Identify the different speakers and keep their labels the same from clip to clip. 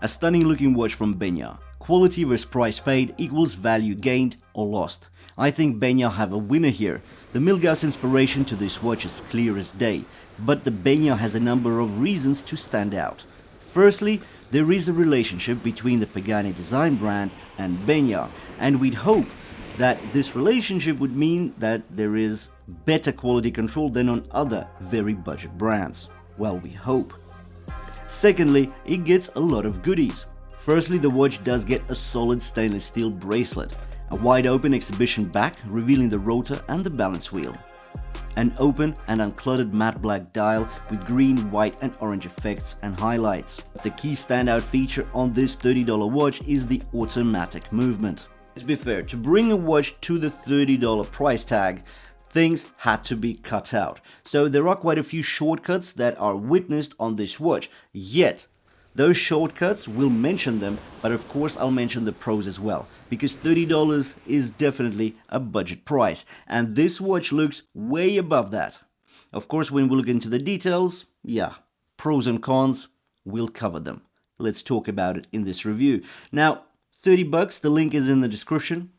Speaker 1: A stunning looking watch from Benyar. Quality versus price paid equals value gained or lost. I think Benyar have a winner here. The Milgauss inspiration to this watch is clear as day, but the Benyar has a number of reasons to stand out. Firstly, there is a relationship between the Pagani design brand and Benyar, and we'd hope that this relationship would mean that there is better quality control than on other very budget brands. Well, we hope. Secondly, it gets a lot of goodies. Firstly, the watch does get a solid stainless steel bracelet, a wide open exhibition back revealing the rotor and the balance wheel, an open and uncluttered matte black dial with green, white and orange effects and highlights. The key standout feature on this $30 watch is the automatic movement. Let's be fair, to bring a watch to the $30 price tag, things had to be cut out. So there are quite a few shortcuts that are witnessed on this watch. Yet, those shortcuts, we'll mention them, but of course I'll mention the pros as well, because $30 is definitely a budget price, and this watch looks way above that. Of course, when we look into the details, yeah, pros and cons, we'll cover them. Let's talk about it in this review. Now, $30, the link is in the description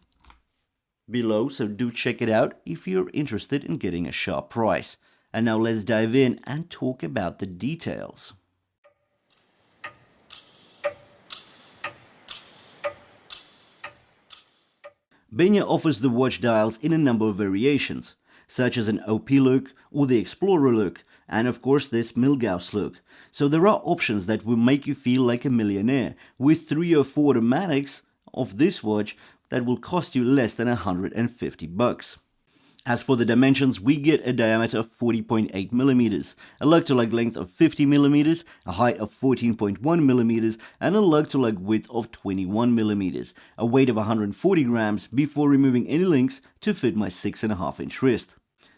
Speaker 1: below, so do check it out if you're interested in getting a sharp price. And now let's dive in and talk about the details. Benyar offers the watch dials in a number of variations, such as an OP look or the Explorer look, and of course this Milgauss look. So there are options that will make you feel like a millionaire, with 3 or 4 automatics of this watch that will cost you less than $150. As for the dimensions, we get a diameter of 40.8 millimeters, a lug-to-lug length of 50 millimeters, a height of 14.1 millimeters, and a lug-to-lug width of 21 millimeters, a weight of 140 grams before removing any links to fit my 6.5-inch wrist.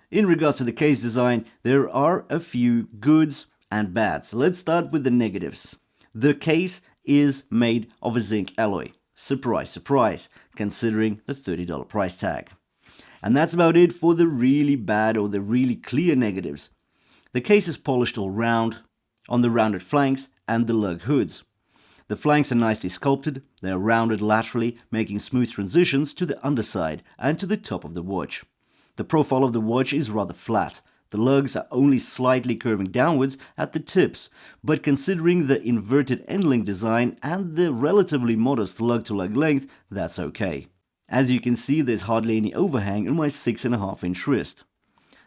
Speaker 1: In regards to the case design, there are a few goods and bads. Let's start with the negatives. The case is made of a zinc alloy. Surprise, surprise, considering the $30 price tag. And that's about it for the really bad or the really clear negatives. The case is polished all round, on the rounded flanks and the lug hoods. The flanks are nicely sculpted, they are rounded laterally, making smooth transitions to the underside and to the top of the watch. The profile of the watch is rather flat. The lugs are only slightly curving downwards at the tips, but considering the inverted end link design and the relatively modest lug-to-lug length, that's okay. As you can see, there's hardly any overhang on my 6.5-inch wrist.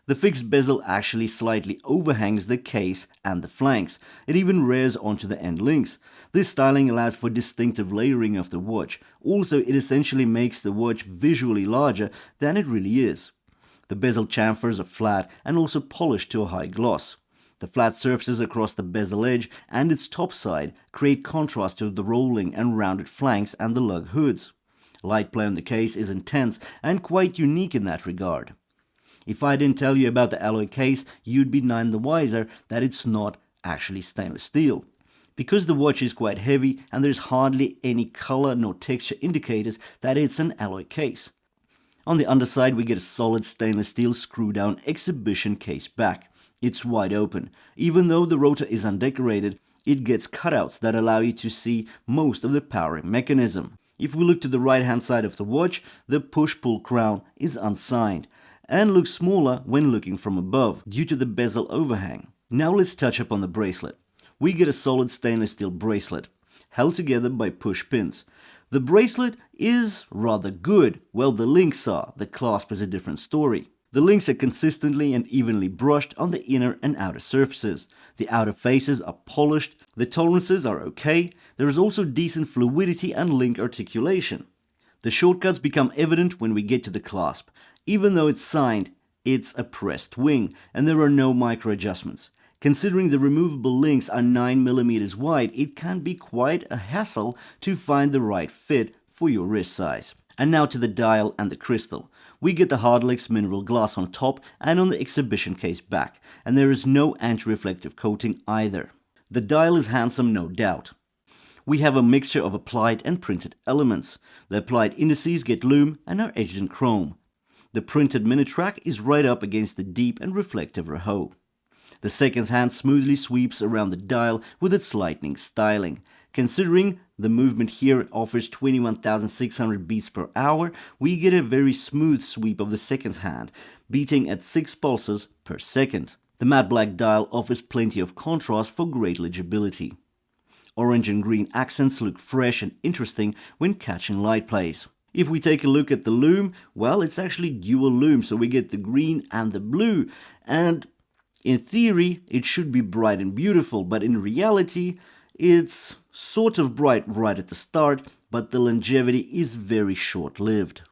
Speaker 1: The fixed bezel actually slightly overhangs the case and the flanks. It even rears onto the end links. This styling allows for distinctive layering of the watch. Also, it essentially makes the watch visually larger than it really is. The bezel chamfers are flat and also polished to a high gloss. The flat surfaces across the bezel edge and its top side create contrast to the rolling and rounded flanks and the lug hoods. Light play on the case is intense and quite unique in that regard. If I didn't tell you about the alloy case, you'd be none the wiser that it's not actually stainless steel. Because the watch is quite heavy and there's hardly any color nor texture indicators that it's an alloy case. On the underside, we get a solid stainless steel screw-down exhibition case back. It's wide open. Even though the rotor is undecorated, it gets cutouts that allow you to see most of the powering mechanism. If we look to the right-hand side of the watch, the push-pull crown is unsigned and looks smaller when looking from above due to the bezel overhang. Now let's touch upon the bracelet. We get a solid stainless steel bracelet, held together by push pins. The bracelet is rather good. Well, the links are. The clasp is a different story. The links are consistently and evenly brushed on the inner and outer surfaces. The outer faces are polished. The tolerances are okay. There is also decent fluidity and link articulation. The shortcuts become evident when we get to the clasp. Even though it's signed, it's a pressed wing, and there are no micro adjustments. Considering the removable links are 9 millimeters wide, it can be quite a hassle to find the right fit for your wrist size. And now to the dial and the crystal. We get the Rolex mineral glass on top and on the exhibition case back, and there is no anti-reflective coating either. The dial is handsome, no doubt. We have a mixture of applied and printed elements. The applied indices get lume and are edged in chrome. The printed minute track is right up against the deep and reflective rehaut. The seconds hand smoothly sweeps around the dial with its lightning styling. Considering the movement here offers 21,600 beats per hour, we get a very smooth sweep of the seconds hand, beating at 6 pulses per second. The matte black dial offers plenty of contrast for great legibility. Orange and green accents look fresh and interesting when catching light plays. If we take a look at the lume, well, it's actually dual lume, so we get the green and the blue, and in theory it should be bright and beautiful, but in reality it's sort of bright right at the start, but the longevity is very short-lived.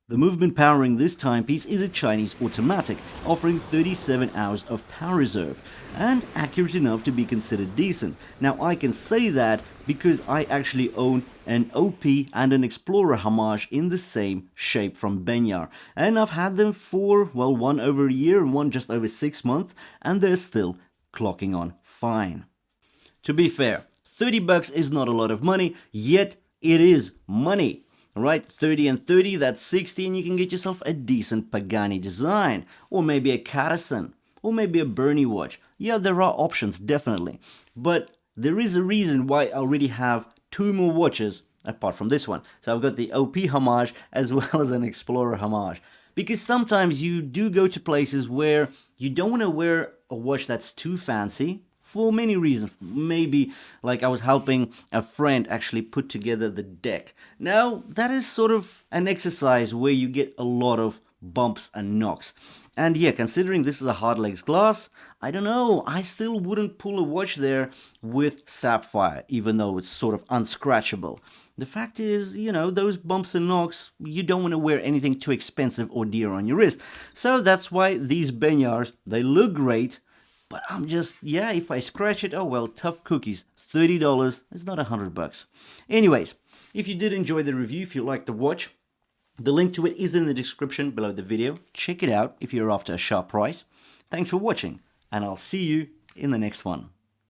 Speaker 1: The movement powering this timepiece is a Chinese automatic, offering 37 hours of power reserve, and accurate enough to be considered decent. Now I can say that because I actually own an OP and an Explorer homage in the same shape from Benyar, and I've had them for, well, one over a year and one just over 6 months, and they're still clocking on fine. To be fair, $30 is not a lot of money, yet it is money. Right, 30 and 30, that's 60, and you can get yourself a decent Pagani design, or maybe a Cadison, or maybe a Bernie watch. Yeah, there are options, definitely. But there is a reason why I already have 2 more watches apart from this one. So I've got the OP homage as well as an Explorer homage. Because sometimes you do go to places where you don't want to wear a watch that's too fancy, for many reasons. Maybe like I was helping a friend actually put together the deck. Now that is sort of an exercise where you get a lot of bumps and knocks. And yeah, considering this is a hard legs glass, I don't know, I still wouldn't pull a watch there with sapphire, even though it's sort of unscratchable. The fact is, you know, those bumps and knocks, you don't want to wear anything too expensive or dear on your wrist. So that's why these Benyars, they look great. But I'm just, yeah, if I scratch it, oh well, tough cookies. $30 is not $100. Anyways, if you did enjoy the review, if you liked the watch, the link to it is in the description below the video. Check it out if you're after a sharp price. Thanks for watching, and I'll see you in the next one.